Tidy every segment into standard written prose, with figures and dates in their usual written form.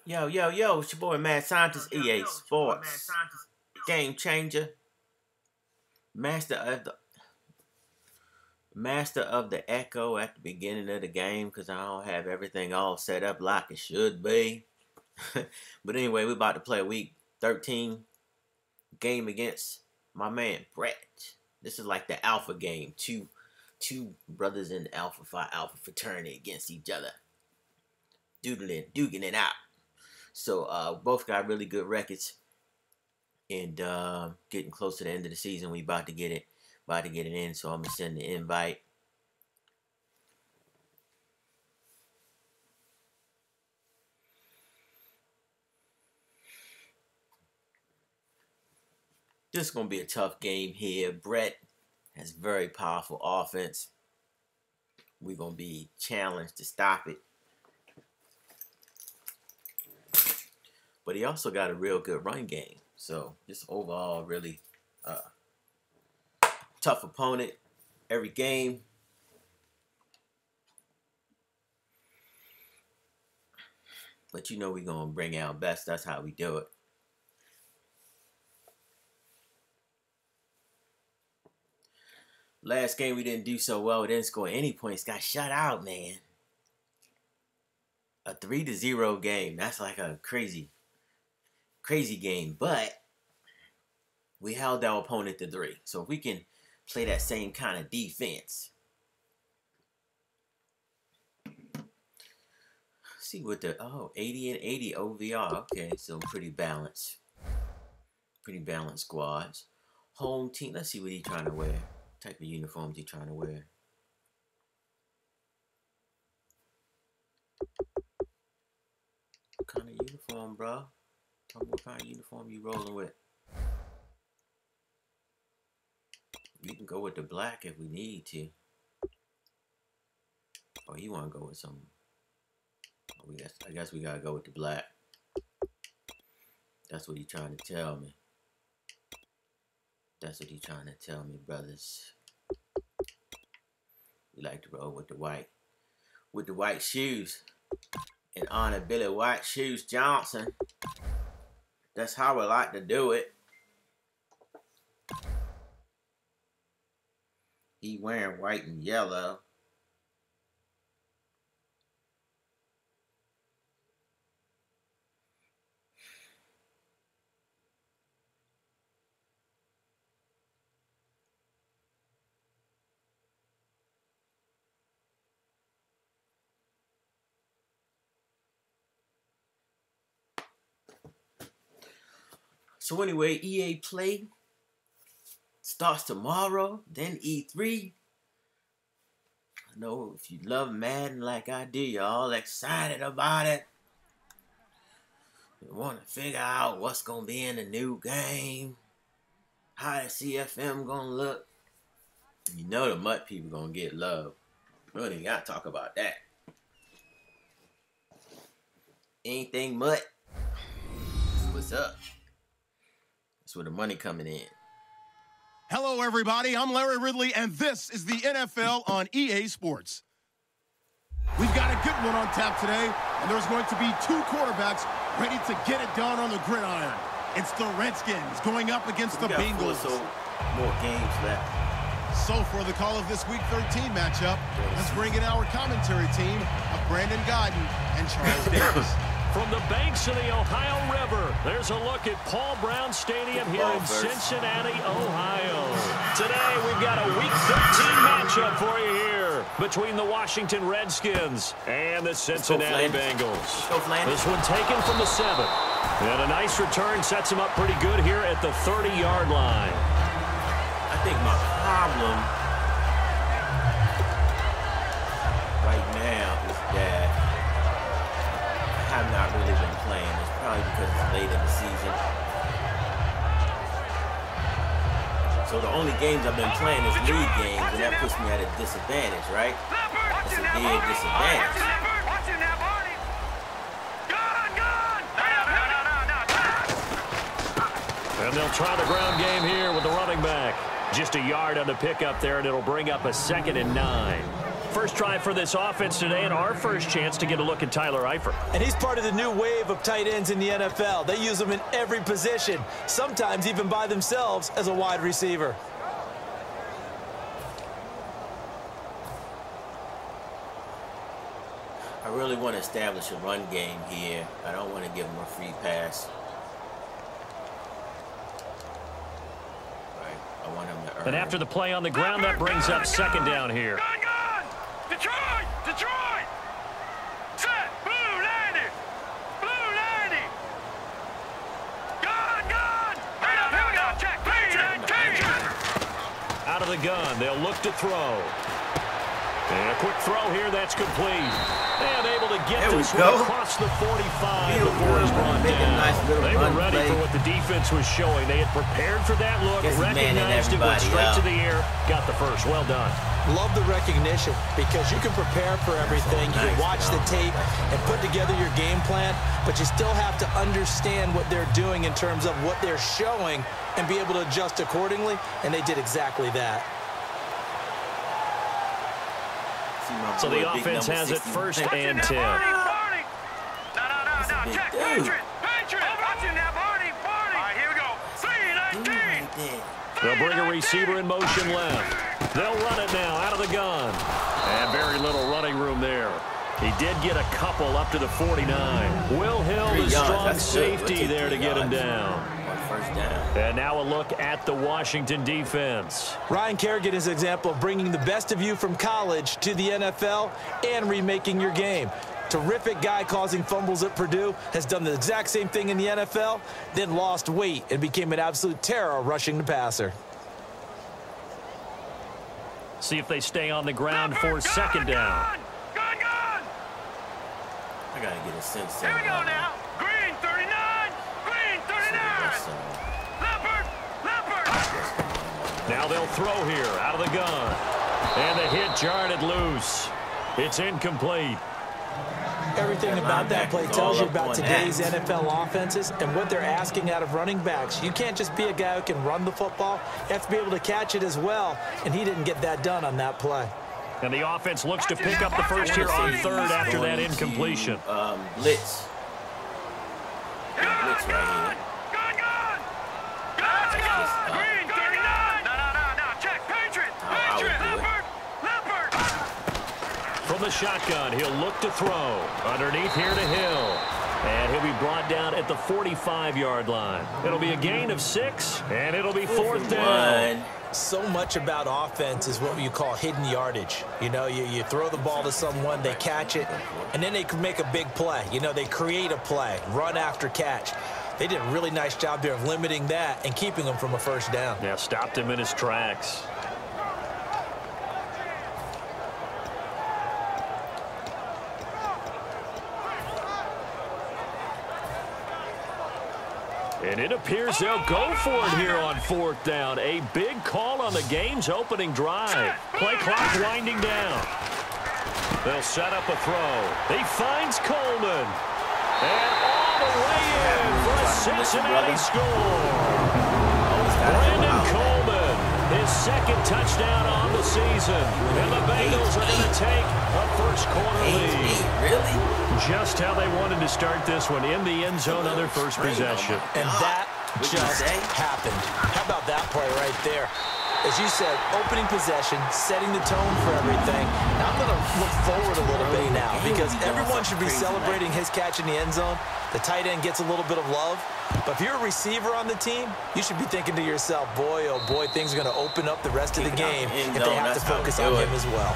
Yo, yo, yo, it's your boy Mad Scientist, EA Sports, Game Changer, Master of the Echo at the beginning of the game, because I don't have everything all set up like it should be. But anyway, we're about to play a Week 13 game against my man Brett. This is like the Alpha game. Two brothers in the Alpha fraternity against each other. Duking it out. So both got really good records, and getting close to the end of the season, we about to get it in. So I'm gonna send the invite. This is gonna be a tough game here. Brett has very powerful offense. We're gonna be challenged to stop it. But he also got a real good run game. So just overall really tough opponent every game. But you know we're going to bring our best. That's how we do it. Last game we didn't do so well. We didn't score any points. Got shut out, man. A 3-0 game. That's like a crazy game, but we held our opponent to 3. So if we can play that same kind of defense, see what the 80 and 80 OVR. Okay, so pretty balanced squads. Home team. Let's see what he's trying to wear. What type of uniforms he trying to wear. What kind of uniform, bro? What kind of uniform you rolling with? We can go with the black if we need to. Oh, you want to go with some? Oh, I guess we gotta go with the black. That's what he's trying to tell me. That's what he's trying to tell me, brothers. We like to roll with the white. With the white shoes. In honor of Billy White Shoes Johnson. That's how I like to do it. He wearing white and yellow. So anyway, EA Play starts tomorrow, then E3. I know if you love Madden like I do, you're all excited about it. You want to figure out what's going to be in the new game, how the CFM going to look. You know the MUT people going to get love. We don't even got to talk about that. Anything MUT, what's up? That's where the money coming in. Hello, everybody. I'm Larry Ridley, and this is the NFL on EA Sports. We've got a good one on tap today, and there's going to be 2 quarterbacks ready to get it done on the gridiron. It's the Redskins going up against the Bengals. More games left. So for the call of this Week 13 matchup, let's bring in our commentary team of Brandon Godden and Charles Davis. From the banks of the Ohio River, there's a look at Paul Brown Stadium here in Cincinnati, Ohio. Today, we've got a Week 13 matchup for you here between the Washington Redskins and the Cincinnati Bengals. This one taken from the 7. And a nice return sets him up pretty good here at the 30-yard line. I think my problem right now is that I've not really been playing. It's probably because it's late in the season. So the only games I've been playing is league games, and that puts me at a disadvantage, right? That's a big disadvantage. And they'll try the ground game here with the running back. Just a yard on the pickup there, and it'll bring up a 2nd and 9. first drive for this offense today and our first chance to get a look at Tyler Eifert. And he's part of the new wave of tight ends in the NFL. They use them in every position, sometimes even by themselves as a wide receiver. I really want to establish a run game here. I don't want to give him a free pass. I want him to earn. And after the play on the ground, that brings up second down here. Gun! Detroit! Detroit! Set! Blue 90! Blue 90! Gun! Here we go! Check! Out of the gun, they'll look to throw. And a quick throw here, that's complete. And able to get this one across the 45 before he's brought down. They were ready for what the defense was showing. They had prepared for that look, recognized it, went straight to the air, got the first. Well done. Love the recognition because you can prepare for everything. You can watch the tape and put together your game plan, but you still have to understand what they're doing in terms of what they're showing and be able to adjust accordingly, and they did exactly that. So the offense has it first and 10. No, check. Patriot. Watching that Barney. All right, here we go. 3-19. They'll bring a receiver in motion left. They'll run it now out of the gun. And very little running room there. He did get a couple up to the 49. Will Hill, the strong safety there to get him down. First down. And now a look at the Washington defense. Ryan Kerrigan is an example of bringing the best of you from college to the NFL and remaking your game. Terrific guy causing fumbles at Purdue, has done the exact same thing in the NFL, then lost weight and became an absolute terror rushing the passer. See if they stay on the ground for second down. Gun! I got to get a sense of Here we go now. Green 39. Green 39. Leopard. Now they'll throw here out of the gun. And the hit jarred loose. It's incomplete. Everything about that play tells you about today's NFL offenses and what they're asking out of running backs. You can't just be a guy who can run the football. You have to be able to catch it as well, and he didn't get that done on that play. And the offense looks to pick up the first here on third after that incompletion. Blitz. Blitz right here. Gun! Let's go! Green 39. No. Check. Patriot. Leopard. From the shotgun, he'll look to throw. Underneath here to Hill. And he'll be brought down at the 45-yard line. It'll be a gain of 6, and it'll be fourth down. So much about offense is what you call hidden yardage. You know, you throw the ball to someone, they catch it, and then they can make a big play. You know, they create a play, run after catch. They did a really nice job there of limiting that and keeping him from a first down. Yeah, stopped him in his tracks. And it appears they'll go for it here on fourth down. A big call on the game's opening drive. Play clock winding down. They'll set up a throw. He finds Coleman. And all the way in for a Cincinnati score. Brandon Coleman, his second touchdown on the season. And the Bengals are going to take a first-quarter lead. Really? Just how they wanted to start this one, in the end zone on their first possession. And that just happened. How about that play right there? As you said, opening possession, setting the tone for everything. Now I'm going to look forward a little bit now because everyone should be celebrating his catch in the end zone. The tight end gets a little bit of love. But if you're a receiver on the team, you should be thinking to yourself, boy, oh boy, things are going to open up the rest of the game if they have to focus on him as well.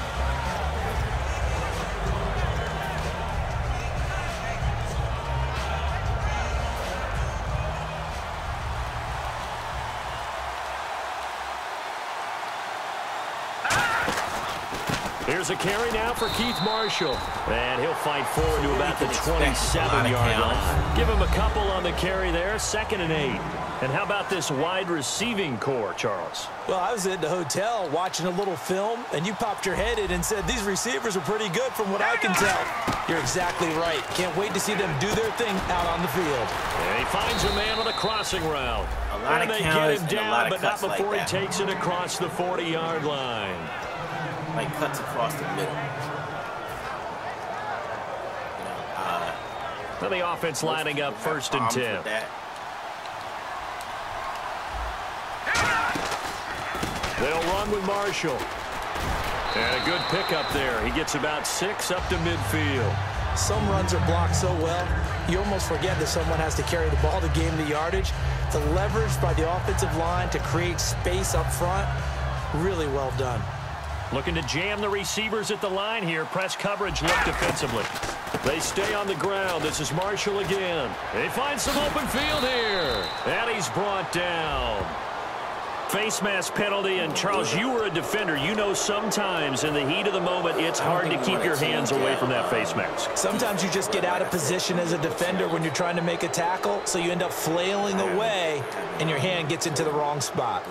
Here's a carry now for Keith Marshall. And he'll fight forward to about the 27-yard line. Give him a couple on the carry there, 2nd and 8. And how about this wide receiving core, Charles? Well, I was at the hotel watching a little film, and you popped your head in and said, these receivers are pretty good from what I can tell. You're exactly right. Can't wait to see them do their thing out on the field. And he finds a man on a crossing route. And they get him down, but not before he takes it across the 40-yard line. like cuts across the middle. Well, the offense lining up 1st and 10. They'll run with Marshall. And a good pickup there. He gets about 6 up to midfield. Some runs are blocked so well, you almost forget that someone has to carry the ball to gain the yardage. The leverage by the offensive line to create space up front, really well done. Looking to jam the receivers at the line here. Press coverage look defensively. They stay on the ground. This is Marshall again. They find some open field here. And he's brought down. Face mask penalty, and Charles, you were a defender. You know sometimes in the heat of the moment, it's hard to keep your hands away from that face mask. Sometimes you just get out of position as a defender when you're trying to make a tackle, so you end up flailing away, and your hand gets into the wrong spot.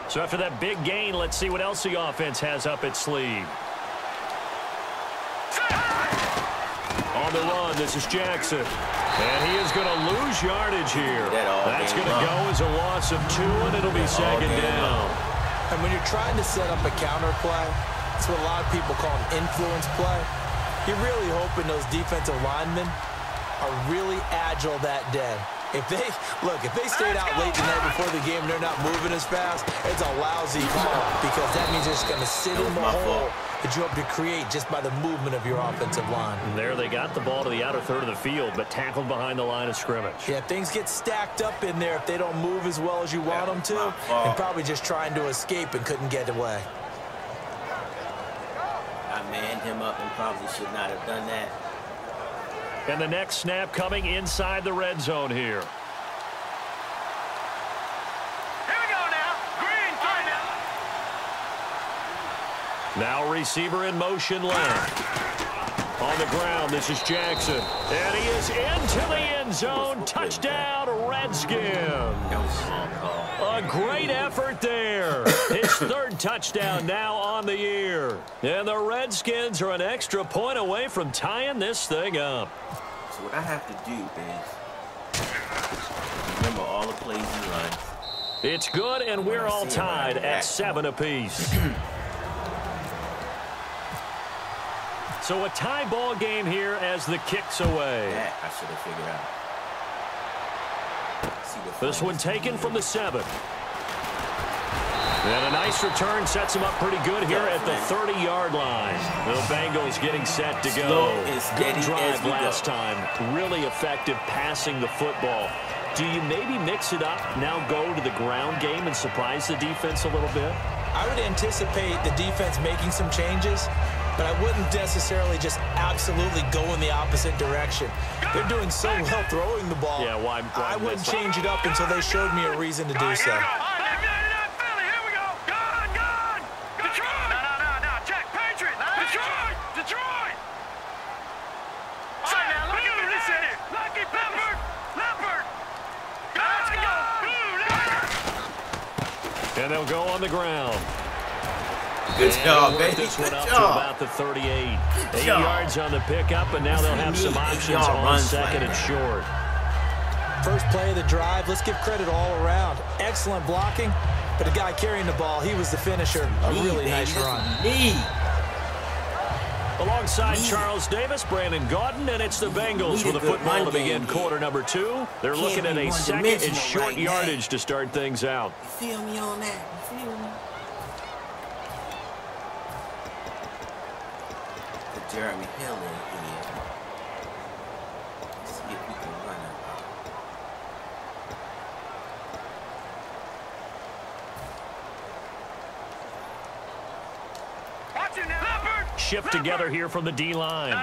So after that big gain, let's see what else the offense has up its sleeve. On the run, this is Jackson. And he is going to lose yardage here. That's going to go as a loss of 2, and it'll be 2nd down. And when you're trying to set up a counter play, it's what a lot of people call an influence play. You're really hoping those defensive linemen are really agile that day. If they stayed out late the night before the game and they're not moving as fast, it's a lousy call because that means they're just going to sit in the hole that you hope to create just by the movement of your offensive line. And there they got the ball to the outer third of the field, but tackled behind the line of scrimmage. Yeah, things get stacked up in there if they don't move as well as you want them to, and probably just trying to escape and couldn't get away. I manned him up and probably should not have done that. And the next snap coming inside the red zone here. Here we go now. Green, Now receiver in motion left. On the ground, this is Jackson. And he is into the end zone. Touchdown, Redskins. A great effort there. His 3rd touchdown now on the year. And the Redskins are an extra point away from tying this thing up. So what I have to do is remember all the plays he runs. It's good, and we're all tied at 7 apiece. So a tie ball game here as the kick's away. That I should have figured out. This one taken from the 7. And a nice return sets him up pretty good here at the 30-yard line. The Bengals getting set to go. Good drive last time. Really effective passing the football. Do you maybe mix it up, now go to the ground game and surprise the defense a little bit? I would anticipate the defense making some changes, but I wouldn't necessarily just absolutely go in the opposite direction. They're doing so well throwing the ball. Yeah, why I wouldn't change it up until they showed me a reason to do so. And they'll go on the ground. Good job, baby. This one Good up job. to about the 38. 8 yards on the pickup, and now they'll have some options on 2nd and short. First play of the drive, let's give credit all around. Excellent blocking, but the guy carrying the ball, he was the finisher. A really nice run. Alongside Charles Davis, Brandon Gaudin, and it's the Bengals with a football to begin quarter number 2. They're looking at a 2nd and short yardage to start things out. You feel me on that? You feel me? Put Jeremy Hill in here. Let's see if we can run it. Shift together here from the D-line.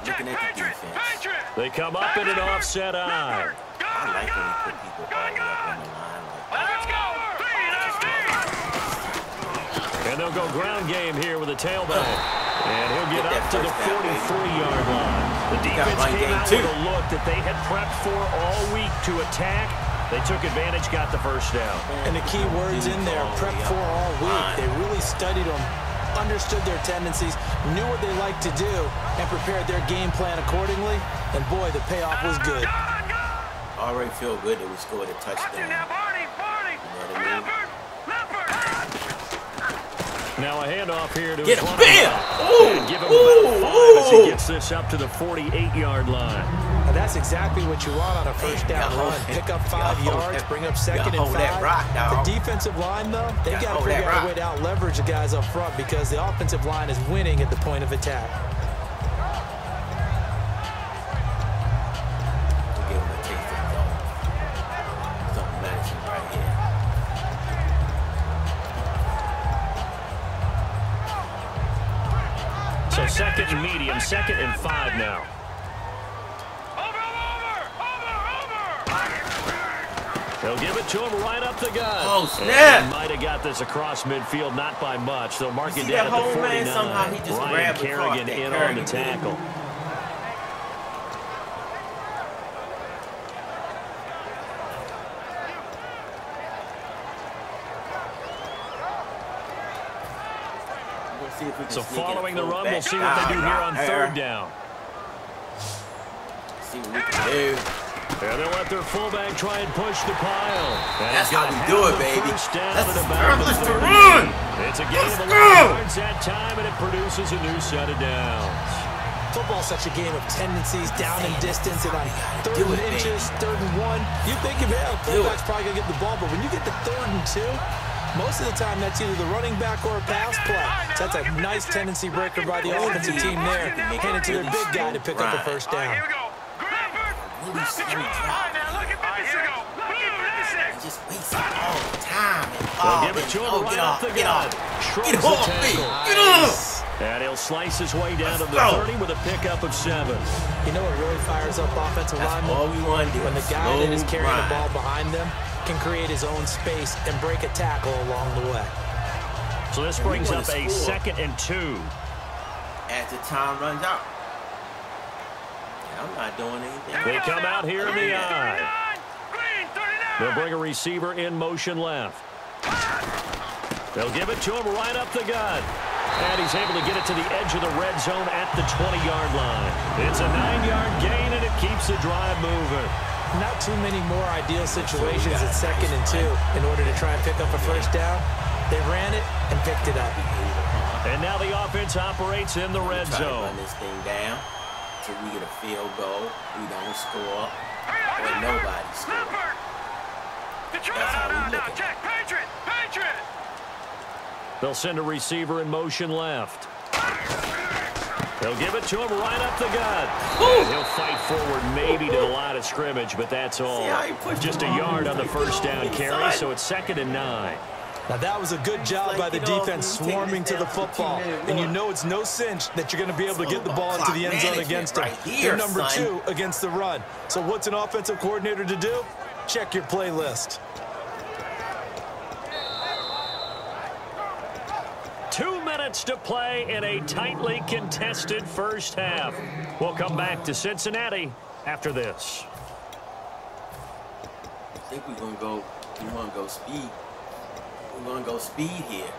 Looking at the defense. They come up in an offset eye. I like when he put people all the way up on the line. And they'll go ground game here with a tailback. And he'll get up to the 43-yard line. The defense came out with a look that they had prepped for all week to attack. They took advantage, got the first down. And the key words in there, prep for all week. They really studied them, understood their tendencies, knew what they liked to do, and prepared their game plan accordingly. And boy, the payoff was good. Already feel good that we scored a touchdown. Now a handoff here to get him. his Bam! And give him about 5 as he gets this up to the 48-yard line. And that's exactly what you want on a first down run. Pick up 5 yards, bring up second and 5. The defensive line, though, they got to figure out a way to out-leverage the guys up front because the offensive line is winning at the point of attack. Give him a taste of some medicine right here. So second and medium, 2nd and 5 now. They'll give it to him right up the gut. Oh, snap. And might have got this across midfield, not by much. They'll mark it that down at the whole 49. man, somehow he just Ryan grabbed the Kerrigan cross, in that on the tackle. So following the run, we'll see what they do here on 3rd down. See what we can do. And they'll let their fullback try and push the pile. And that's how we do it, baby. Let's run. It's a gain of 11 yards that time, and it produces a new set of downs. Football's such a game of tendencies, down and distance, and on 3rd and inches, 3rd and 1. You think, yeah, fullback's probably going to get the ball, but when you get to 3rd and 2, most of the time that's either the running back or a pass play. So that's a nice tendency breaker by the offensive team there. Hand it to their big guy to pick up a first down. Just wasting all the time. They'll give it to him right off the gut. Get off me. Get off. And he'll slice his way down to the 30 with a pickup of 7. You know what really fires up offensive linemen? All we want to do. When the guy that is carrying the ball behind them can create his own space and break a tackle along the way. So this brings up a 2nd and 2. As the time runs out. I'm not doing anything. They come out here in the eye. They'll bring a receiver in motion left. They'll give it to him right up the gut. And he's able to get it to the edge of the red zone at the 20-yard line. It's a 9-yard gain, and it keeps the drive moving. Not too many more ideal situations at 2nd and 2 in order to try and pick up a first down. They ran it and picked it up. And now the offense operates in the red zone. Run this thing down until we get a field goal. We don't score, or nobody scores. That's how we look at it. They'll send a receiver in motion left. They'll give it to him right up the gut. And he'll fight forward maybe to the line of scrimmage, but that's all. Just a yard on the first down carry, so it's 2nd and 9. Now that was a good job by the defense swarming to the football. And you know it's no cinch that you're going to be able to get the ball into the end zone against them. They're number 2 against the run. So what's an offensive coordinator to do? Check your playlist. 2 minutes to play in a tightly contested first half. We'll come back to Cincinnati after this. I think we're going to go, we want to go speed. We're going to go speed here.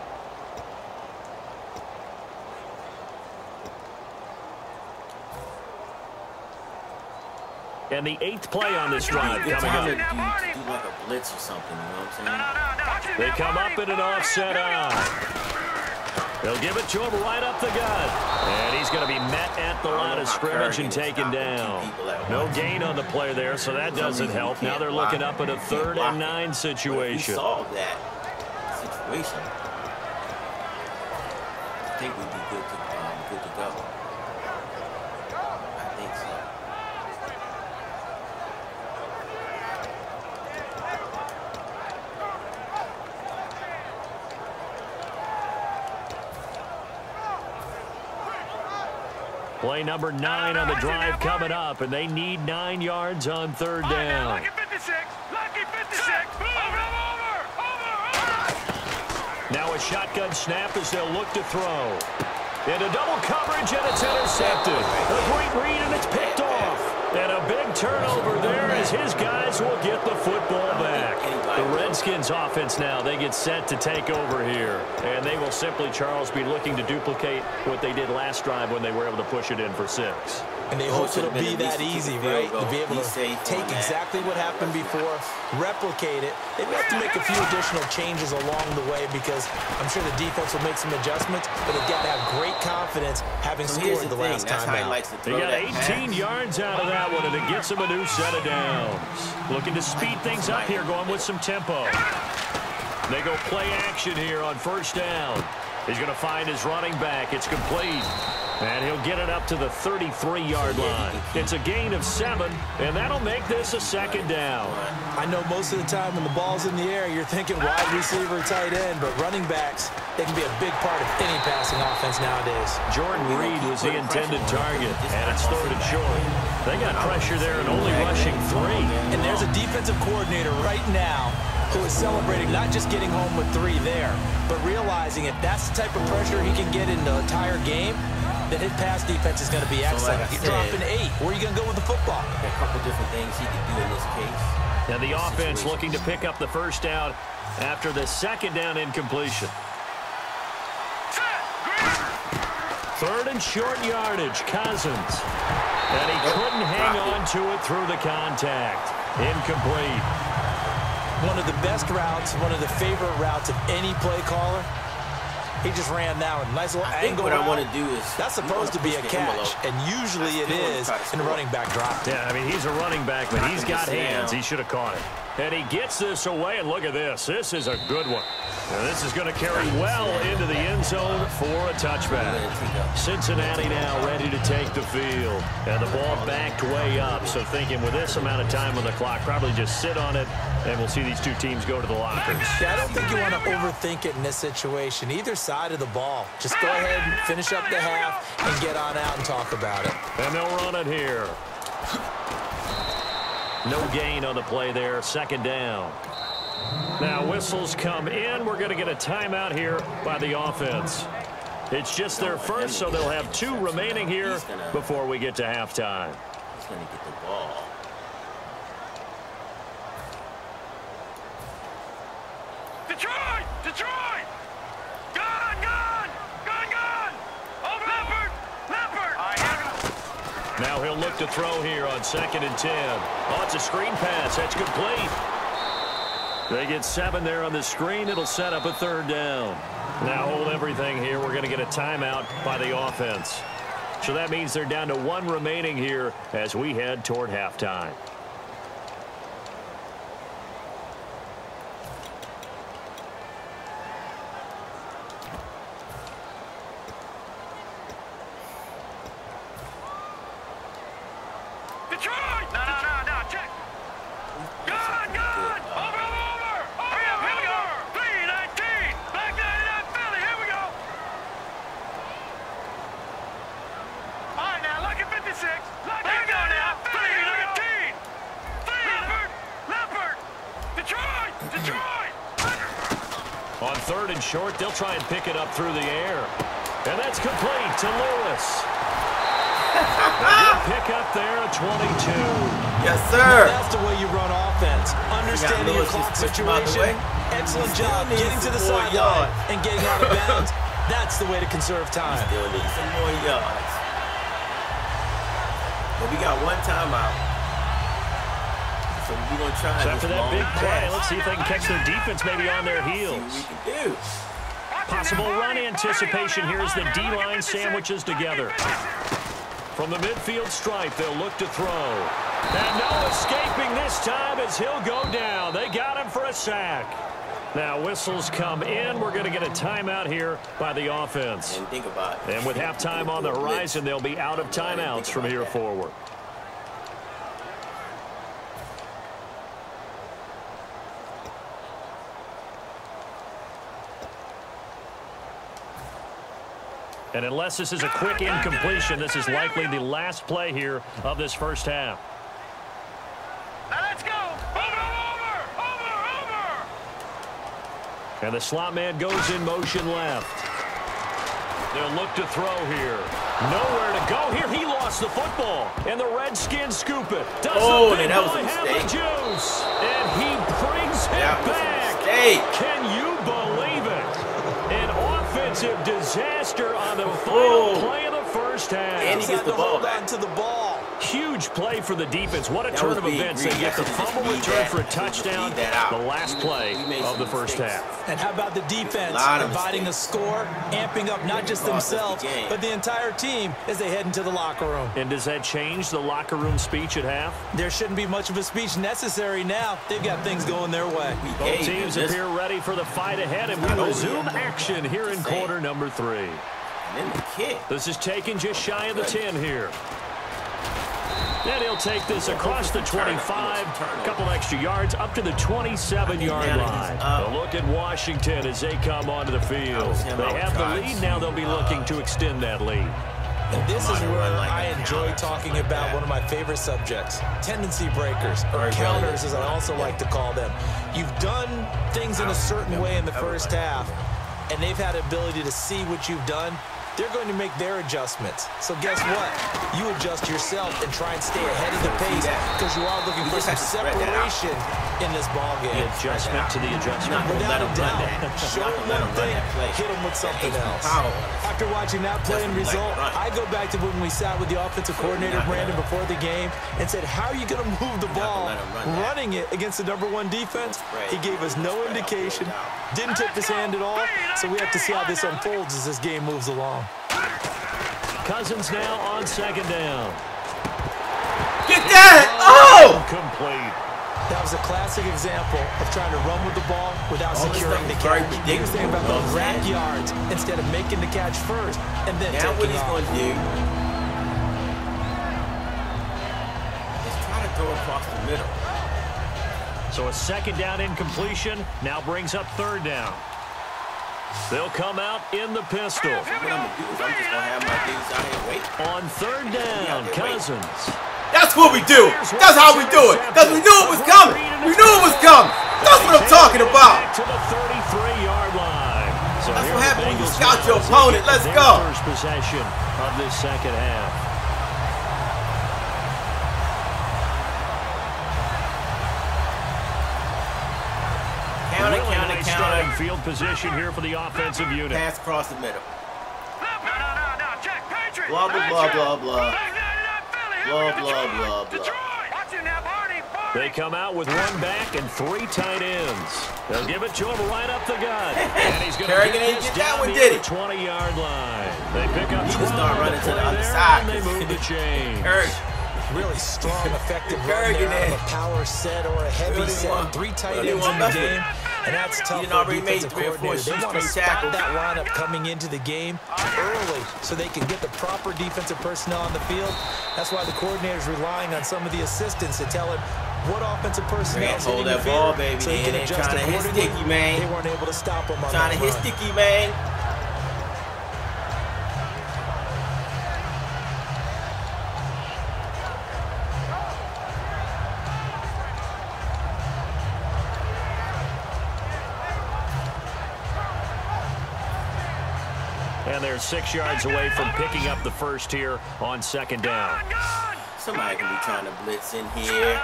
And the 8th play on this drive coming up. Do like a blitz or something, you know what I'm saying? They come up in an offset eye. They'll give it to him right up the gut. And he's going to be met at the line of scrimmage and taken down. No gain on the play there, so that doesn't help. Now they're looking up at a 3rd and 9 situation. We solved that situation. I think we'd be good to go. I think so. Play number 9 on the drive coming up, and they need 9 yards on 3rd down. Lucky 56. Lucky 56. Now a shotgun snap as they'll look to throw. Into double coverage, and it's intercepted. A great read, and it's picked off. And a big turnover there as his guys will get the football back. The Redskins offense now. They get set to take over here. And they will simply, Charles, be looking to duplicate what they did last drive when they were able to push it in for 6. And they hope it'll be that easy, right? To be able to take exactly what happened before, replicate it. They may have to make a few additional changes along the way because I'm sure the defense will make some adjustments, but they've got to have great confidence having scored the last time out. They got 18 yards out of that one, and it gets them a new set of downs. Looking to speed things up here, going with some tempo. They go play action here on first down. He's going to find his running back. It's complete. And he'll get it up to the 33-yard line. It's a gain of 7, and that'll make this a second down. I know most of the time when the ball's in the air, you're thinking wide receiver, tight end, but running backs, they can be a big part of any passing offense nowadays. Jordan Reed was the intended target, and it's 3rd and short. They got pressure there and only rushing 3. And there's a defensive coordinator right now who is celebrating not just getting home with 3 there, but realizing if that's the type of pressure he can get in the entire game, then his pass defense is going to be excellent. You're dropping 8. Where are you going to go with the football? There are a couple different things he could do in this case. And the offense looking to pick up the first down after the second down incompletion. 3rd and short yardage, Cousins. And he couldn't hang on to it through the contact. Incomplete. One of the best routes, one of the favorite routes of any play caller. He just ran now a nice little angle. What I want to do is that's supposed to be a catch, and usually it is in a running back drop. Yeah, I mean, he's a running back, but he's got hands. He should have caught it. And he gets this away, and look at this. This is a good one. And this is going to carry well into the end zone for a touchback. Cincinnati now ready to take the field. And the ball backed way up. So thinking with this amount of time on the clock, probably just sit on it, and we'll see these two teams go to the lockers. Yeah, I don't think you want to overthink it in this situation. Either side of the ball. Just go ahead and finish up the half and get on out and talk about it. And they'll run it here. No gain on the play there. Second down. Now whistles come in. We're going to get a timeout here by the offense. It's just their first, so they'll have 2 remaining here before we get to halftime. He's going to get the ball. Detroit! Detroit! Gone! Gone! Gone! Gone! Over! Leopard! Leopard! Now he'll look to throw here on 2nd and 10. Oh, it's a screen pass. That's complete. They get 7 there on the screen. It'll set up a 3rd down. Now hold everything here. We're going to get a timeout by the offense. So that means they're down to 1 remaining here as we head toward halftime. Detroit! No, check. Gone! Gone! Over! Hurry up, here we go! 3-19! Back 99 Philly, here we go! All right, now, look at 56. Look at 3-19! Leopard! Detroit! On 3rd and short, they'll try and pick it up through the air. And that's complete to Lewis. Good pick up there at 22. Yes, sir. That's the way you run offense. Understanding your clock situation. Excellent job getting to the sideline and getting out of bounds. That's the way to conserve time. Still need some more yards. But we got 1 timeout. So we're going to try so after that big play, let's see if they can catch their defense maybe on their heels. See what we can do. Possible run anticipation here as the D-line sandwiches together. From the midfield stripe, they'll look to throw. And no escaping this time as he'll go down. They got him for a sack. Now whistles come in. We're going to get a timeout here by the offense. And think about it. And with halftime on the horizon, they'll be out of timeouts from here forward. And unless this is a quick incompletion, this is likely the last play here of this first half. Now let's go! Over! And the slot man goes in motion left. They'll look to throw here. Nowhere to go here. He lost the football. And the Redskins scoop it. Does the big boy have the juice? And he brings it back. Can you believe it? An offensive disaster on the final play of the first half. And he gets the ball back. To the ball. Huge play for the defense. What a turn of events. They get the fumble return for a touchdown. The last play of the first half. And how about the defense providing a score, amping up not just themselves, but the entire team as they head into the locker room. And does that change the locker room speech at half? There shouldn't be much of a speech necessary now. They've got things going their way. Both teams appear ready for the fight ahead, and we resume action here in quarter number 3. And then the kick. This is taken just shy of the 10 here. And he'll take this across the 25, a couple extra yards, up to the 27-yard line. A look at Washington as they come onto the field. They have the lead. Now they'll be looking to extend that lead. And this is where I enjoy talking about one of my favorite subjects, tendency breakers, or counters as I also like to call them. You've done things in a certain way in the first half, and they've had the ability to see what you've done. They're going to make their adjustments. So guess what? You adjust yourself and try and stay ahead of the pace because you are looking for some separation in this ballgame. The adjustment to the adjustment. Without a doubt. Show them one thing, hit them with something else. After watching that play and result, I go back to when we sat with the offensive coordinator, Brandon, before the game and said, how are you going to move the ball running it against the #1 defense? He gave us no indication, didn't tip his hand at all, so we have to see how this unfolds as this game moves along. Cousins now on second down. Get that! Oh! Complete. That was a classic example of trying to run with the ball without securing the catch. He was thinking about those rack yards instead of making the catch first and then now what he's going to do is try to go across the middle. So a second down incompletion now brings up third down. They'll come out in the pistol. So what I'm going to do is I'm just going to have my dudes out here wait. On third down, Cousins. That's what we do. That's how we do it. Because we knew it was coming. We knew it was coming. That's what I'm talking about. To the 33-yard line. So that's what happens when you scout your opponent. Let's go. First possession of this second half. Counter. Field position here for the offensive unit. Pass across the middle. No, check. Patriot. Blah, blah, blah, blah, blah. Blah, blah, blah, blah. They come out with one back and 3 tight ends. They'll give it to him right up the gut. And he's going to get this down the 20-yard line. They pick up 12. Start running to the other side. And they move the chains. Really strong, effective run there out of a power set or a heavy set. 3 tight ends in the game. And that's tough for a defensive coordinator. They want to spot that lineup coming into the game early so they can get the proper defensive personnel on the field. That's why the coordinator is relying on some of the assistants to tell him what offensive personnel is hitting the field so he can adjust accordingly. They weren't able to stop him on that run. Trying to hit sticky, man. And they're 6 yards away from picking up the first here on second down. Somebody can be trying to blitz in here.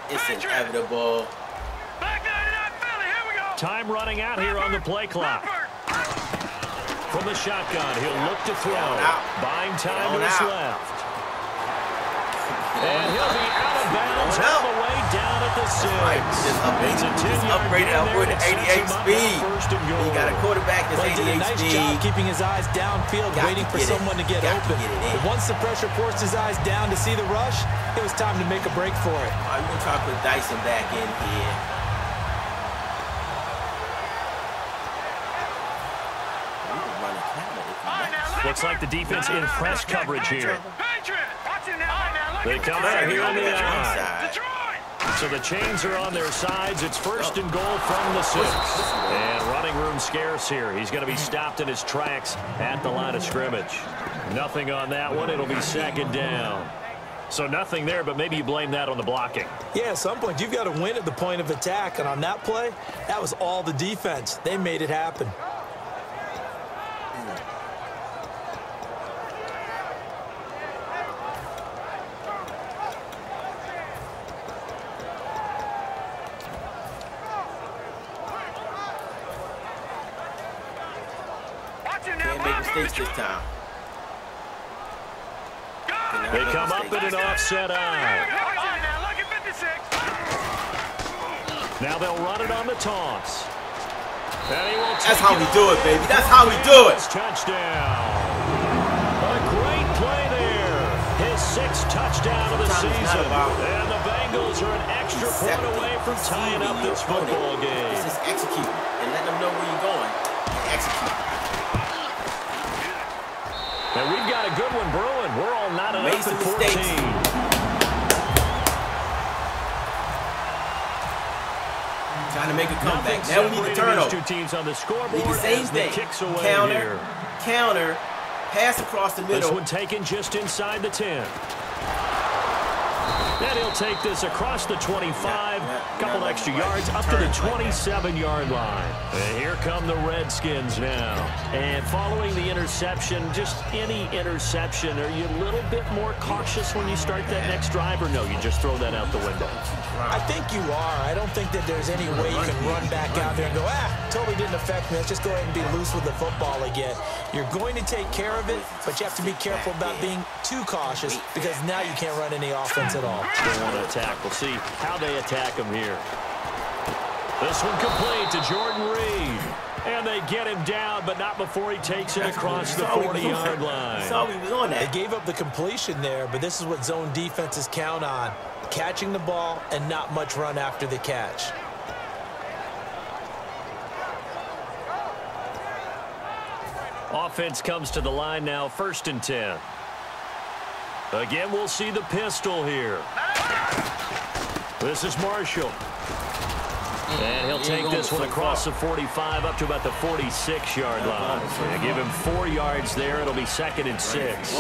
It's inevitable. Time running out here on the play clock. From the shotgun, he'll look to throw. Buying time to his left. And he'll be out of bounds all the way down at the 6. Just upgraded upward to 88 speed. He got a quarterback that's 88 speed. He did a nice job keeping his eyes downfield, waiting for someone to get open. But once the pressure forced his eyes down to see the rush, it was time to make a break for it. I'm going to try to put Dyson back in here. Looks like the defense in press coverage here. They come out here on the outside. So the chains are on their sides. It's first and goal from the 6. And running room scarce here. He's going to be stopped in his tracks at the line of scrimmage. Nothing on that one. It'll be second down. So nothing there, but maybe you blame that on the blocking. Yeah, at some point you've got to win at the point of attack. And on that play, that was all the defense. They made it happen. mistakes this time. They come up in an offset eye. Now they'll run it on the toss. And he will That's how we do it, baby. That's how we do it. Touchdown. A great play there. His 6th touchdown of the season. And the Bengals are an extra point away from tying up this football game. It's just execute and let them know where you're going. Execute. And we've got a good one brewing. We're all not enough at 14. Trying to make a comeback. Now we need a turnover. Two teams on the scoreboard. The same thing. Counter, counter, pass across the middle. This one taken just inside the 10. And he'll take this across the 25, couple extra yards, up to the 27-yard line. And here come the Redskins now. And following the interception, just any interception, are you a little bit more cautious when you start that next drive, or no, you just throw that out the window? I think you are. I don't think that there's any way you can run back out there and go, totally didn't affect me. Let's just go ahead and be loose with the football again. You're going to take care of it, but you have to be careful about being too cautious because now you can't run any offense at all. They want to attack. We'll see how they attack him here. This one complete to Jordan Reed. And they get him down, but not before he takes it across the 40-yard line. They gave up the completion there, but this is what zone defenses count on. Catching the ball and not much run after the catch. Offense comes to the line now, 1st and 10. Again, we'll see the pistol here. This is Marshall. And he'll take this one across the 45 up to about the 46-yard line. And give him 4 yards there. It'll be 2nd and 6.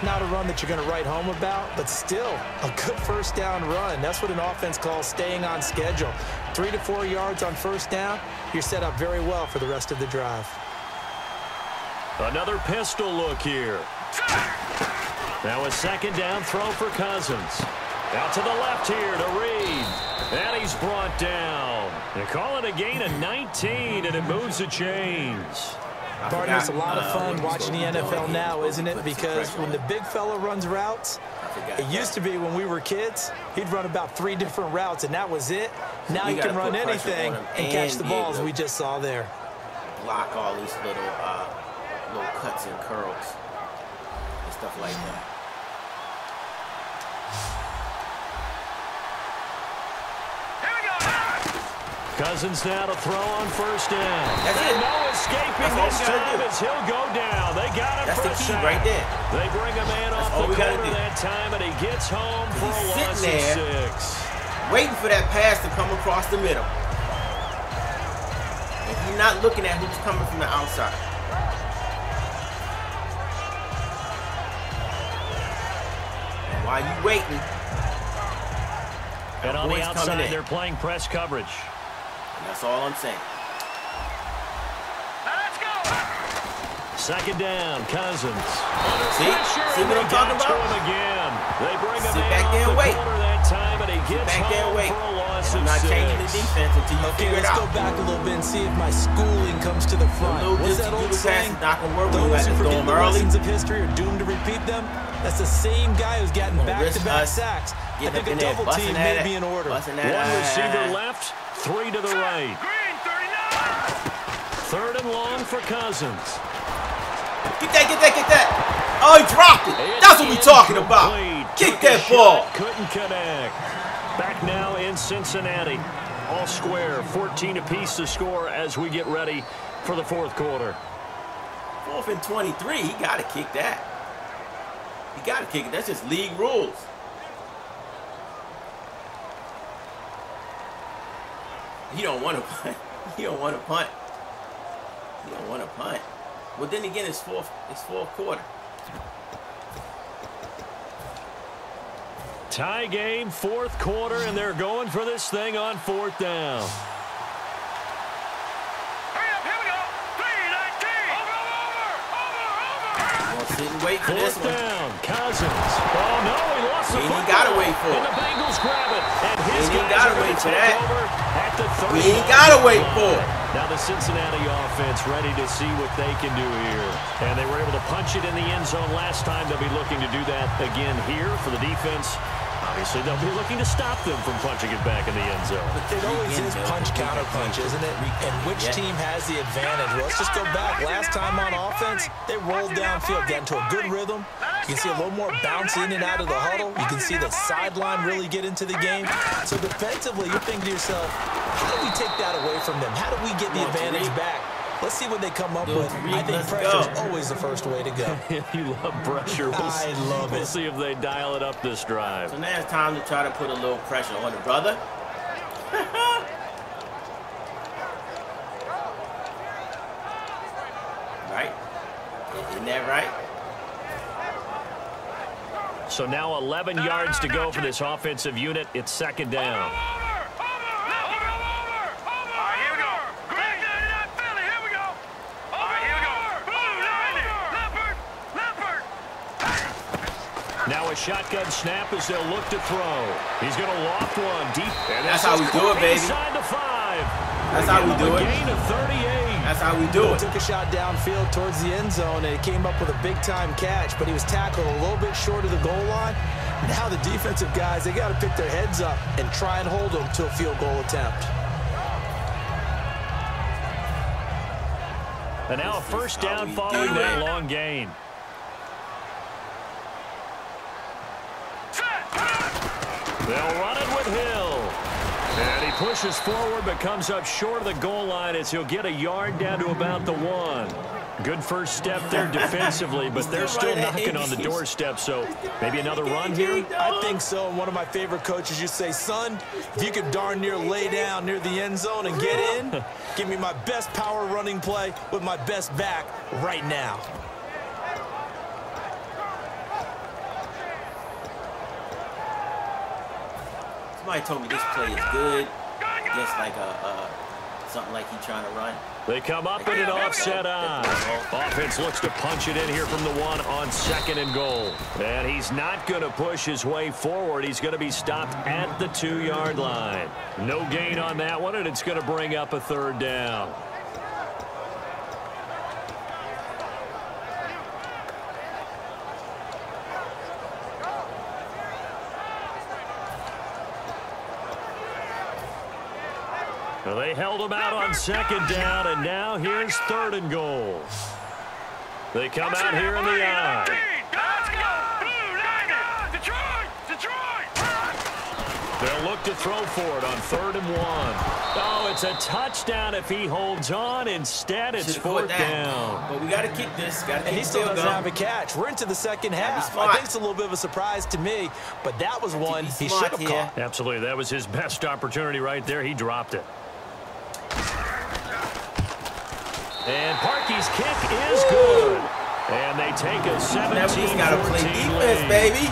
Not a run that you're going to write home about, but still a good 1st down run. That's what an offense calls staying on schedule. 3 to 4 yards on 1st down, you're set up very well for the rest of the drive. Another pistol look here. Now a 2nd down throw for Cousins. Out to the left here to Reed. And he's brought down. They call it a gain of 19, and it moves the chains. Barney, it's a lot of fun watching the NFL now, isn't it? Because when the big fella runs routes, it used to be when we were kids, he'd run about 3 different routes, and that was it. Now he can run anything and catch the balls we just saw there. Block all these little cuts and curls and stuff like that. Cousins now to throw on 1st down. That's it. No escaping this time as he'll go down. They got him for a sack. Right there. They bring a man off the corner that time, and he gets home for a loss of 6. Waiting for that pass to come across the middle. And he's not looking at who's coming from the outside. And while you waiting, and on the outside, they're playing press coverage. And that's all I'm saying. Let's go. 2nd down, Cousins. See what I'm talking about? Again. They bring him back there and wait. That time, and he gets home for a loss of 6. I'm not changing the defense until you figure it out. Let's go back a little bit and see if my schooling comes to the front. What's that old saying? Those who forget the lessons of history are doomed to repeat them. That's the same guy who's getting back-to-back sacks. I think a double team may be in order. One receiver left, 3 to the right. 3rd and long for Cousins. Get that. Oh, he dropped it. That's what we're talking about. Kick that ball. Couldn't connect. Back now in Cincinnati. All square, 14 apiece to score as we get ready for the 4th quarter. 4th and 23. He got to kick that. He got to kick it. That's just league rules. He don't want to punt. He don't want to punt. He don't want to punt. Well, then again, it's fourth quarter. Tie game, 4th quarter, and they're going for this thing on 4th down. Hurry up, here we go. 3-19. Over. We'll sit and wait for this one. Down, Cousins. Oh, no, he lost the football. He got away wait for And it. the Bengals grab it. And his We ain't guys gotta are wait going to for take that. over at the 30. We ain't gotta wait for it. Now the Cincinnati offense ready to see what they can do here. And they were able to punch it in the end zone last time. They'll be looking to do that again here for the defense. Obviously, they'll be looking to stop them from punching it back in the end zone. It always is punch-counter-punch, isn't it? And which team has the advantage? Well, let's just go back. Last time on offense, they rolled downfield, got into a good rhythm. You can see a little more bounce in and out of the huddle. You can see the sideline really get into the game. So defensively, you're thinking to yourself, how do we take that away from them? How do we get the advantage back? Let's see what they come up with. I think pressure is always the first way to go. You love pressure. I love it. We'll see if they dial it up this drive. So now it's time to try to put a little pressure on the brother. Right? Isn't that right? So now 11 yards to go for this offensive unit. It's second down. Now a shotgun snap as they'll look to throw. He's going to loft one deep. And That's how we do it, baby. Inside the 5. That's how we do it. Gain of 38. That's how we do it. Took a shot downfield towards the end zone, and it came up with a big-time catch, but he was tackled a little bit short of the goal line. Now the defensive guys, they got to pick their heads up and try and hold them to a field goal attempt. And now a first down following that long gain. They'll run it with Hill. And he pushes forward but comes up short of the goal line as he'll get a yard down to about the 1. Good first step there defensively, but they're still knocking on the doorstep, so maybe another run here? I think so. And one of my favorite coaches used to say, son, if you could darn near lay down near the end zone and get in, give me my best power running play with my best back right now. Somebody told me this play is good. Just like something like he's trying to run. They come up in an offset eye. Offense looks to punch it in here from the 1 on second and goal. And he's not going to push his way forward. He's going to be stopped at the 2-yard line. No gain on that one, and it's going to bring up a third down. Well, they held him out on second down, and now here's third and goal. They come out here in the eye. They'll look to throw for it on 3rd and 1. Oh, it's a touchdown if he holds on. Instead, it's 4th down. But we got to kick this. And he still doesn't have a catch. We're into the second half. I think it's a little bit of a surprise to me, but that was one he should have caught. Absolutely. That was his best opportunity right there. He dropped it. And Parkey's kick is good. And they take a 17-14 lead. Baby.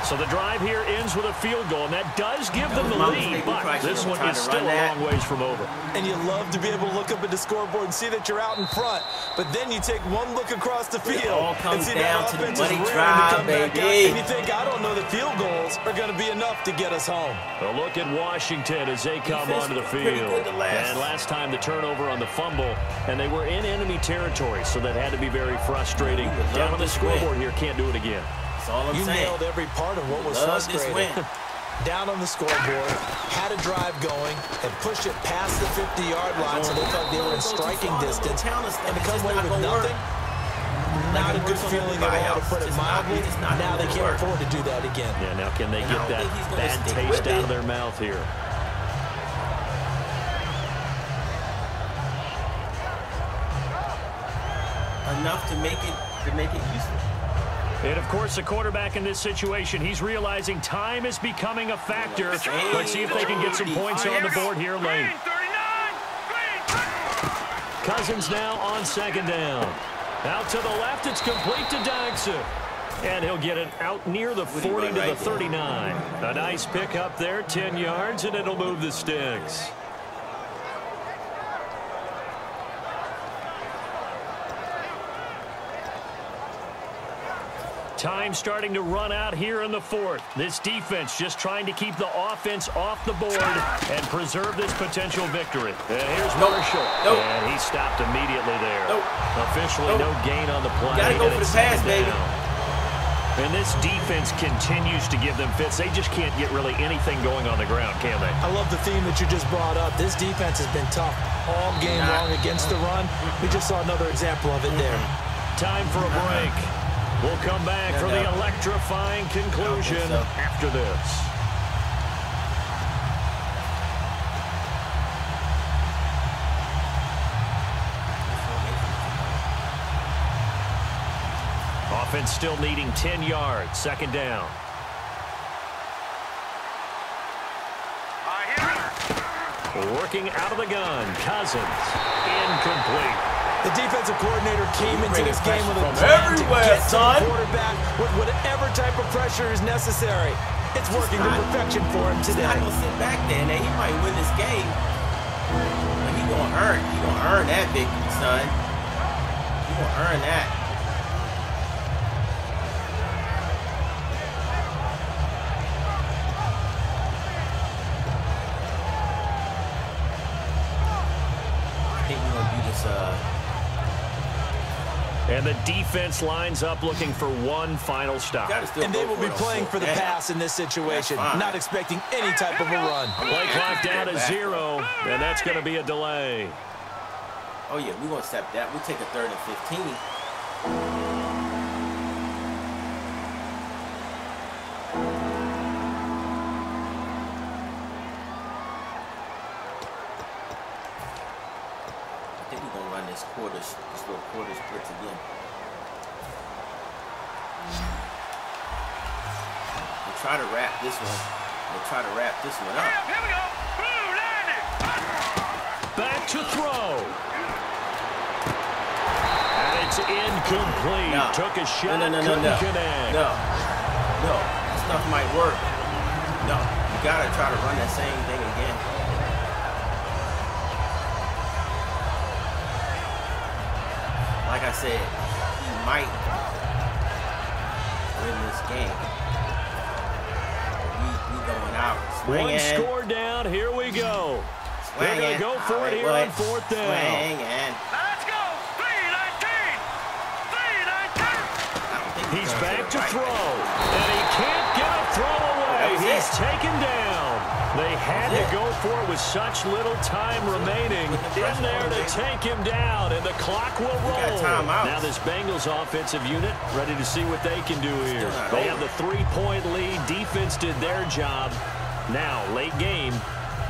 So the drive here ends with a field goal, and that does give them the lead, but this one is still a long ways from over. And you love to be able to look up at the scoreboard and see that you're out in front, but then you take one look across the field and see that offense is ready to come back out, and you think, I don't know that field goals are going to be enough to get us home. A look at Washington as they come onto the field. And last time the turnover on the fumble, and they were in enemy territory, so that had to be very frustrating. Down on the scoreboard here, can't do it again. You nailed every part of what was frustrating. Down on the scoreboard, had a drive going, and pushed it past the 50-yard line so they felt they were in striking distance. And to come away with nothing, not a good feeling at all, to put it mildly. Now they can't afford to do that again. Yeah, now can they get that bad taste out of their mouth here? Enough to make it useful. And, of course, the quarterback in this situation, he's realizing time is becoming a factor. Let's see if they can get some points on the board here late. Cousins now on second down. Out to the left, it's complete to Dykson. And he'll get it out near the 40 to the 39. A nice pick up there, 10 yards, and it'll move the sticks. Time starting to run out here in the fourth. This defense just trying to keep the offense off the board and preserve this potential victory. And here's Marshall. And he stopped immediately there. Officially no gain on the play. Gotta go for the pass, baby. And this defense continues to give them fits. They just can't get really anything going on the ground, can they? I love the theme that you just brought up. This defense has been tough all game long against the run. We just saw another example of it there. Time for a break. We'll come back for the electrifying conclusion after this. Offense still needing 10 yards. Second down. Working out of the gun. Cousins. Incomplete. The defensive coordinator came into this game with a plan to get to the quarterback with whatever type of pressure is necessary. It's working to perfection for him today. He's not going to sit back there, and he might win this game. But he's going to earn that victory, son. He's going to earn that. I think we're going to do this, and the defense lines up looking for one final stop. And they will be playing for the pass in this situation, not expecting any type of a run. Play clock down to 0, and that's going to be a delay. Oh, yeah, we're going to step that. We'll take a 3rd and 15. This little quarter splits again. We'll try to wrap this one. Up. Here we go. Blue landing. Back to throw. And it's incomplete. No. Took a shot. No. That stuff might work. No. You got to try to run that same thing again. Like I said, he might win this game. We going out swinging. One score down. Here we go. They're going to go for it here on 4th down. Let's go. 3-19. He's back to throw. And he can't get a throw away. He's taken down. They had to go for it with such little time remaining in there to take him down, and the clock will roll. Now this Bengals offensive unit ready to see what they can do here. They have the 3-point lead. Defense did their job. Now, late game.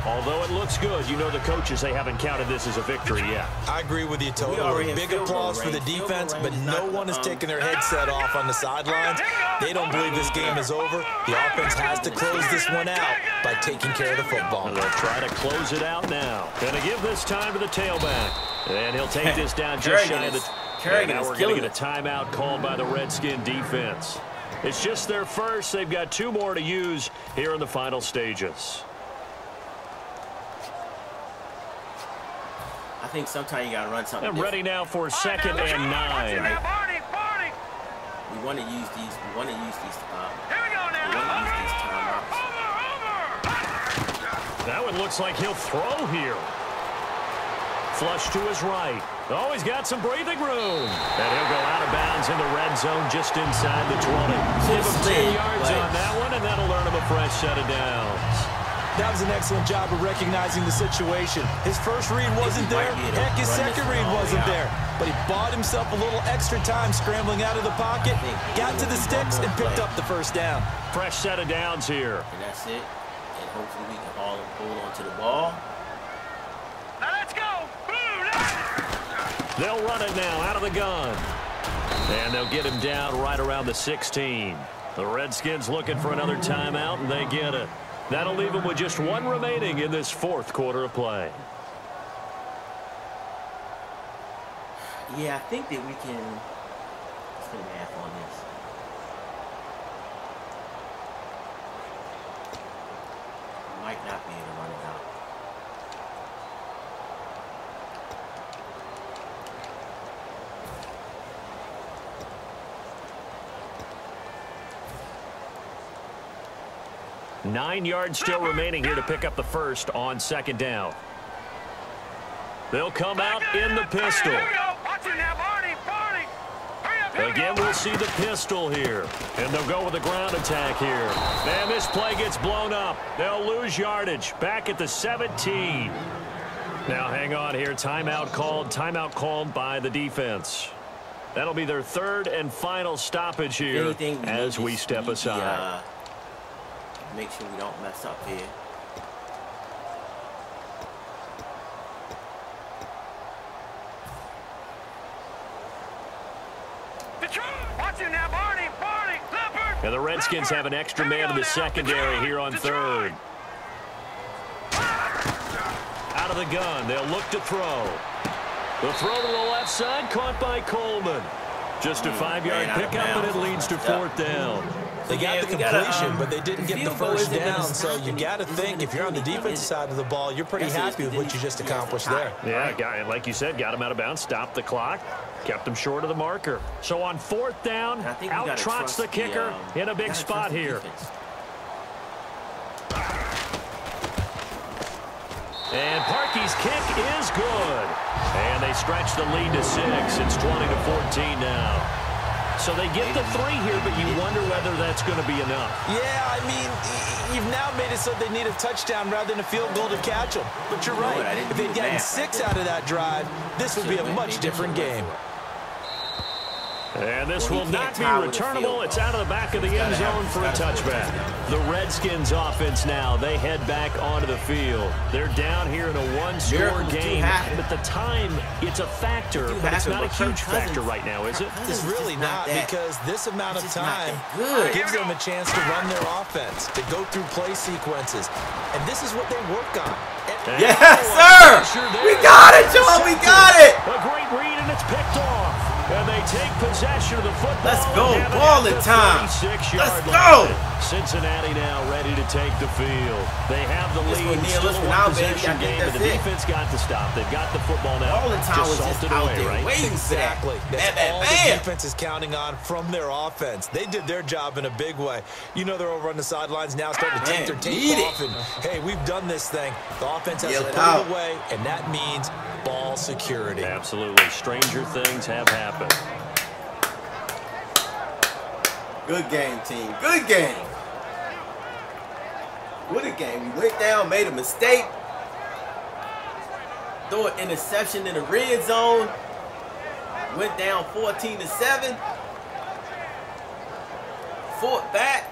Although it looks good, you know the coaches, they haven't counted this as a victory yet. I agree with you totally. Big applause for the defense, but no one is taking their headset off on the sidelines. They don't believe this game is over. The offense has to close this one out by taking care of the football. And they'll try to close it out now. Going to give this time to the tailback. And he'll take this down just shy of the... And now we're going to get a timeout called by the Redskin defense. It's just their first. They've got 2 more to use here in the final stages. I think sometimes you got to run something. And ready now for 2nd and 9. We want to use these. We want to use these. Here we go now. timeouts. That one looks like he'll throw here. Flush to his right. Oh, he's got some breathing room. And he'll go out of bounds in the red zone just inside the 20. Give him 10 yards on that one, and that'll earn him a fresh set of downs. That was an excellent job of recognizing the situation. His first read wasn't there. Heck, his second read wasn't there. But he bought himself a little extra time scrambling out of the pocket, got to the sticks, and picked up the first down. Fresh set of downs here. And that's it. And hopefully we can hold on to the ball. Now let's go. They'll run it now out of the gun. And they'll get him down right around the 16. The Redskins looking for another timeout, and they get it. That'll leave them with just 1 remaining in this 4th quarter of play. Yeah, I think that we can. Let's do math on this. We might not be able to run it out. 9 yards still remaining here to pick up the first on 2nd down. They'll come out in the pistol. Again, we'll see the pistol here. And they'll go with a ground attack here. And this play gets blown up. They'll lose yardage. Back at the 17. Now, hang on here. Timeout called by the defense. That'll be their 3rd and final stoppage here as we step aside. Make sure we don't mess up here. And the Redskins have an extra man in the secondary here on 3rd. Out of the gun, they'll look to throw. The throw to the left side, caught by Coleman. Just a 5-yard pickup, and it leads to 4th down. They got the completion, but they didn't get the first down, so you got to think if you're on the defensive side of the ball, you're pretty happy with what you just accomplished there. Yeah, like you said, got him out of bounds, stopped the clock, kept him short of the marker. So on 4th down, out trots the kicker in a big spot here. And Parkey's kick is good. And they stretch the lead to 6. It's 20-14 now. So they get the 3 here, but you wonder whether that's going to be enough. Yeah, I mean, you've now made it so they need a touchdown rather than a field goal to catch them. But you're right. If they'd gotten 6 out of that drive, this would be a much different game. And this will not be returnable. It's out of the back of the end zone for a touchback. The Redskins offense now, they head back onto the field. They're down here in a 1-score game. At the time, it's a factor, but it's not a huge factor right now, is it? It's really not, because this amount of time gives them a chance to run their offense, to go through play sequences. And this is what they work on. Yes, sir! We got it, Joe! We got it! A great read, and it's picked off. And they take possession of the football. Let's go. Ball in time. Let's go. Cincinnati now ready to take the field. They have the lead. Still a possession game, but the defense got to stop. They've got the football now. Ball in time was just out there waiting. Exactly. That's all the defense is counting on from their offense. They did their job in a big way. You know they're over on the sidelines now starting to take their tape off. And, hey, we've done this thing. The offense has to put it away, and that means ball security. Absolutely. Stranger things have happened. Good game, team. Good game. What a game. We went down, made a mistake. Throw an interception in the red zone. Went down 14-7. Fought back.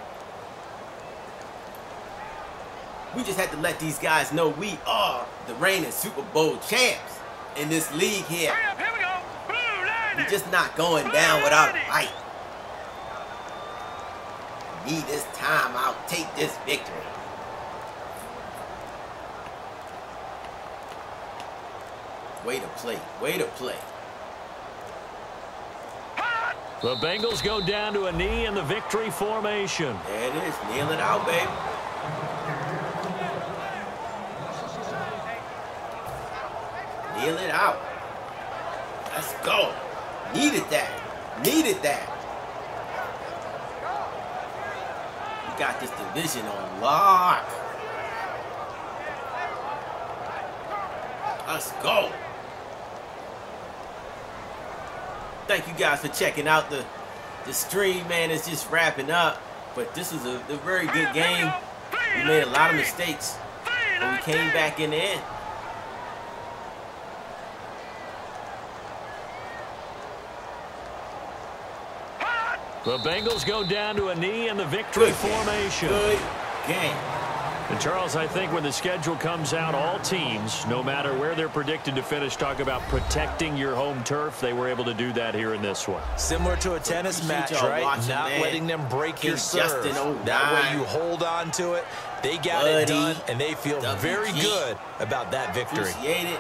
We just had to let these guys know we are the reigning Super Bowl champs in this league here. We're just not going down without a fight. Need this time out. Take this victory. Way to play. Way to play. The Bengals go down to a knee in the victory formation. There it is. Kneel it out, baby. Kneel it out. Let's go. Needed that. Needed that. We got this division on lock. Let's go. Thank you guys for checking out the stream, man. It's just wrapping up. But this is a very good game. We made a lot of mistakes, but we came back in the end. The Bengals go down to a knee in the victory formation. Good game. And Charles, I think when the schedule comes out, all teams, no matter where they're predicted to finish, talk about protecting your home turf. They were able to do that here in this one. Similar to a tennis match, right? Not letting them break your serve. That way you hold on to it. They got it done, and they feel very good about that victory. Appreciate it.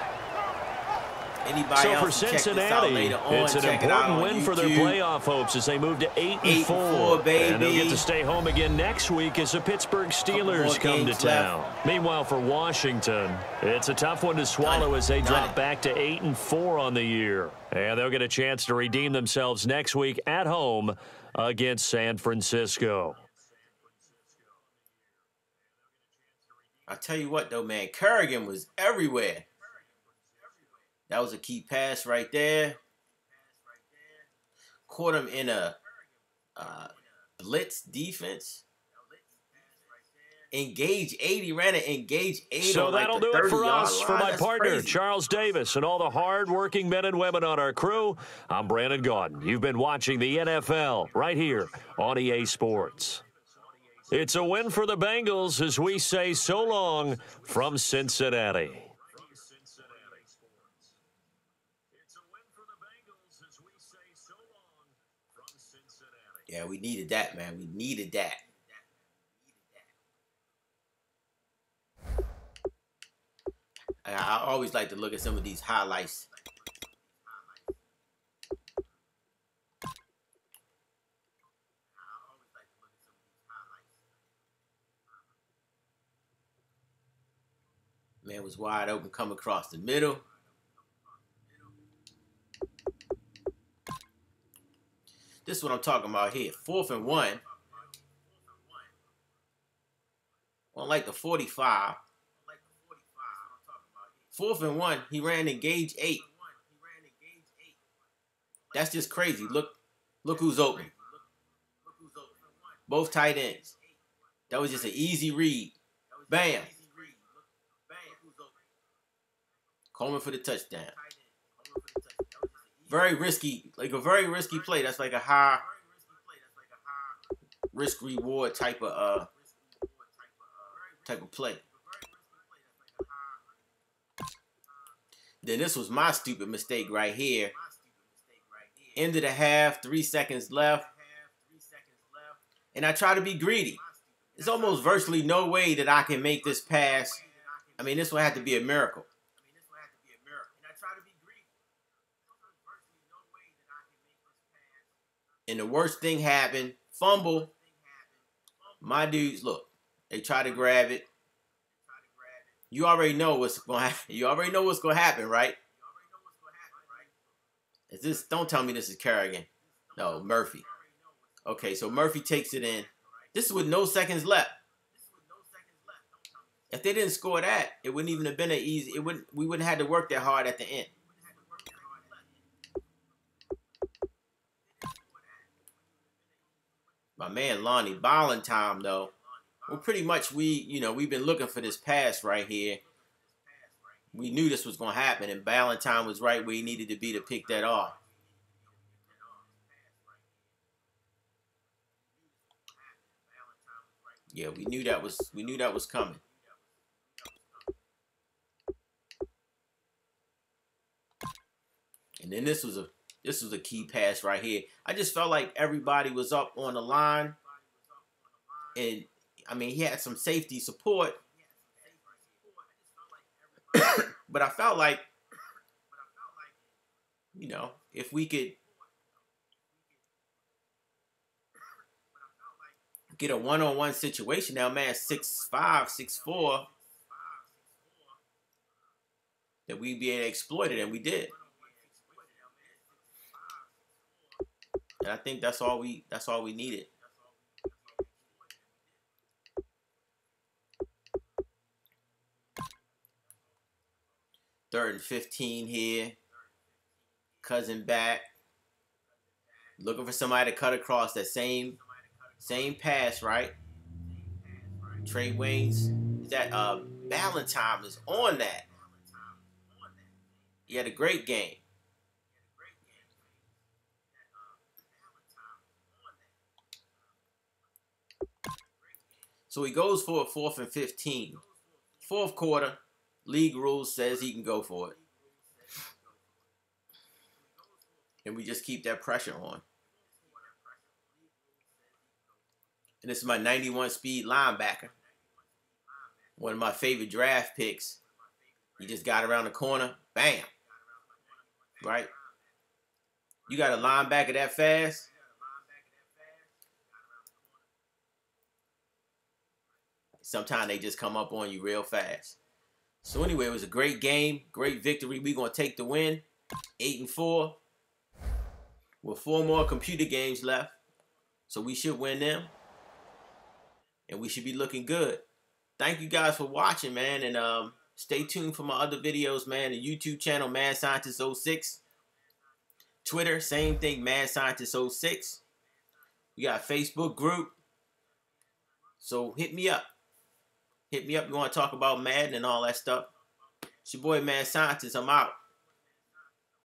Anybody so else for Cincinnati, it's an important win for their playoff hopes as they move to 8-4. And they'll get to stay home again next week as the Pittsburgh Steelers come to town. Meanwhile, for Washington, it's a tough one to swallow as they drop back to 8-4 on the year. And they'll get a chance to redeem themselves next week at home against San Francisco. I tell you what, though, man, Kerrigan was everywhere. That was a key pass right there. Caught him in a blitz defense. Engage 80, ran an engage 8 so on like that'll the do it for 30-yard us. line. For my That's partner, crazy. Charles Davis, and all the hard-working men and women on our crew, I'm Brandon Gaudin. You've been watching the NFL right here on EA Sports. It's a win for the Bengals as we say so long from Cincinnati. Yeah, we needed that, man. We needed that. I always like to look at some of these highlights. Man was wide open, come across the middle. This is what I'm talking about here. 4th and 1. On like the 45. 4th and 1, he ran engage 8. That's just crazy. Look who's open. Both tight ends. That was just an easy read. Bam. Coleman for the touchdown. Very risky, like a very risky play. That's like a high risk reward type of play. Then this was my stupid mistake right here. End of the half, 3 seconds left. And I try to be greedy. There's almost virtually no way that I can make this pass. I mean, this will have to be a miracle. And the worst thing happened. Fumble. My dudes, look, they try to grab it. You already know what's going to happen. You already know what's going to happen, right? Is this? Don't tell me this is Kerrigan. No, Murphy. Okay, so Murphy takes it in. This is with no seconds left. If they didn't score that, it wouldn't even have been an easy. We wouldn't have had to work that hard at the end. My man Lonnie Ballin time though. Well, pretty much we've been looking for this pass right here. We knew this was gonna happen, and Ballantyne was right where he needed to be to pick that off. Yeah, we knew that was coming. And then this was a key pass right here. I just felt like everybody was up on the line. And, I mean, he had some safety support. But I felt like, if we could get a one-on-one situation now, man, 6'5", 6'4", that we'd be able to exploit it, and we did. And I think that's all we needed. Third and 15 here. Cousin back. Looking for somebody to cut across that same pass, right? Trey Waynes. That Ballantyne is on that. He had a great game. So he goes for a 4th and 15. Fourth quarter, league rules says he can go for it. And we just keep that pressure on. And this is my 91 speed linebacker. One of my favorite draft picks. He just got around the corner. Bam. Right? You got a linebacker that fast? Sometimes they just come up on you real fast. So anyway, it was a great game, great victory. We're going to take the win, 8-4. With 4 more computer games left. So we should win them. And we should be looking good. thank you guys for watching, man. And stay tuned for my other videos, man. The YouTube channel, Mad Scientist 06. Twitter, same thing, Mad Scientist 06. We got a Facebook group. So hit me up. Hit me up. You want to talk about Madden and all that stuff. It's your boy, Mad Scientist. I'm out.